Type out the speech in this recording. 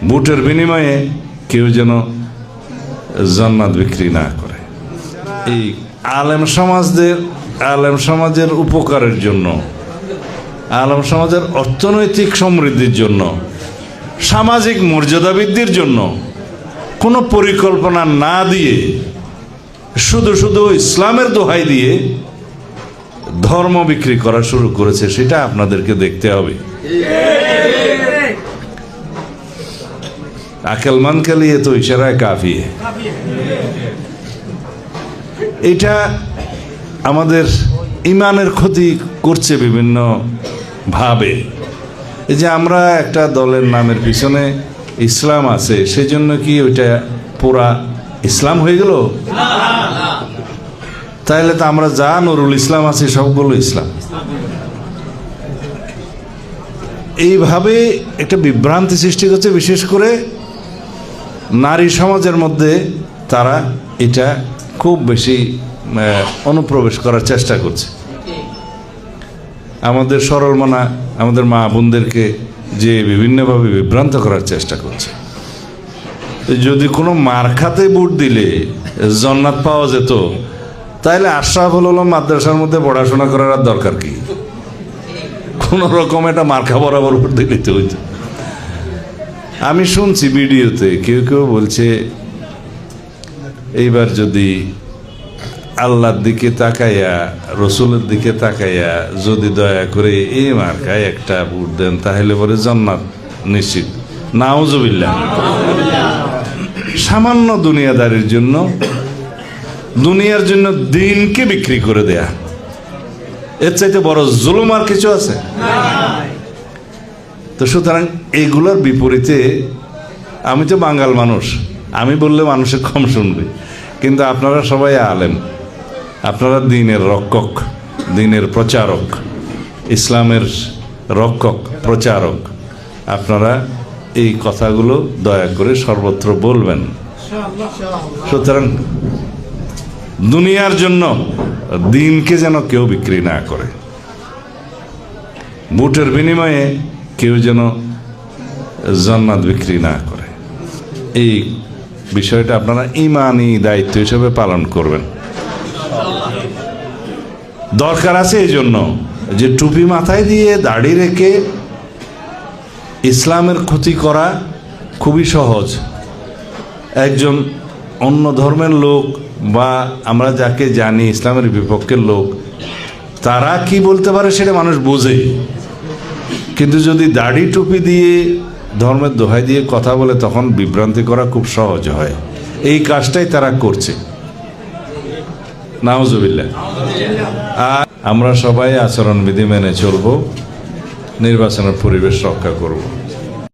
ভোটের বিনিময়ে কেউ যেন জান্নাত বিক্রি না করে। এই আলেম সমাজের উপকারের জন্য, আলেম সমাজের অর্থনৈতিক সমৃদ্ধির জন্য, সামাজিক মর্যাদা বৃদ্ধির জন্য কোনো পরিকল্পনা না দিয়ে শুধু শুধু ইসলামের দোহাই দিয়ে ধর্ম বিক্রি করা শুরু করেছে, সেটা আপনাদেরকে দেখতে হবে। আকলমান কে লিয়ে তো ইশারায় কাফি। এটা আমাদের ইমানের ক্ষতি করছে বিভিন্ন ভাবে। এই যে আমরা একটা দলের নামের পিছনে ইসলাম আছে, সেজন্য কি ওইটা পুরা ইসলাম হয়ে গেল? তাইলে তো আমরা যা নুরুল ইসলাম আছি সবগুলো ইসলাম। এইভাবে একটা বিভ্রান্তি সৃষ্টি করছে, বিশেষ করে নারী সমাজের মধ্যে। তারা এটা খুব বেশি অনুপ্রবেশ করার চেষ্টা করছে। আমাদের সরল মনা, আমাদের মা বোনদেরকে যে বিভিন্নভাবে বিভ্রান্ত করার চেষ্টা করছে। যদি কোনো মার্কাতে ভোট দিলে জান্নাত পাওয়া যেত, তাহলে আশরাফুল আলম মাদ্রাসার মধ্যে পড়াশোনা করার আর দরকার কি? কোন রকম একটা মার্কা বরাবর ভোট দিলে তো হইতো। আমি শুনছি ভিডিওতে কেউ কেউ বলছে, এইবার যদি আল্লাহর দিকে তাকাইয়া, রসুলের দিকে তাকাইয়া যদি দয়া করে এই মার্কায় একটা ভোট দেন, তাহলে পরে জান্নাত নিশ্চিত। নাউজুবিল্লাহ। সামান্য দুনিয়াদারির জন্য, দুনিয়ার জন্য দিনকে বিক্রি করে দেয়া, এর চাইতে বড় জুলুম আর কিছু আছে? তো সুতরাং এইগুলোর বিপরীতে, আমি তো বাঙাল মানুষ, আমি বললে মানুষের কম শুনবে, কিন্তু আপনারা সবাই আলেম, আপনারা দিনের রক্ষক, দিনের প্রচারক, ইসলামের রক্ষক প্রচারক। আপনারা এই কথাগুলো দয়া করে সর্বত্র বলবেন। সুতরাং দুনিয়ার জন্য দিনকে যেন কেউ বিক্রি না করে, ভোটের বিনিময়ে কেউ যেন জান্নাত বিক্রি না করে। এই বিষয়টা আপনারা ঈমানি দায়িত্ব হিসেবে পালন করবেন। দরকার আছে এই জন্য যে টুপি মাথায় দিয়ে দাড়ি রেখে ইসলামের ক্ষতি করা খুবই সহজ। একজন অন্য ধর্মের লোক বা আমরা যাকে জানি ইসলামের বিপক্ষের লোক, তারা কি বলতে পারে সেটা মানুষ বোঝে। কিন্তু যদি দাড়ি টুপি দিয়ে ধর্মের দোহাই দিয়ে কথা বলে, তখন বিভ্রান্তি করা খুব সহজ হয়। এই কাজটাই তারা করছে। নাউজুবিল্লাহ। আর আমরা সবাই আচরণবিধি মেনে চলবো, নির্বাচনের পরিবেশ রক্ষা করব।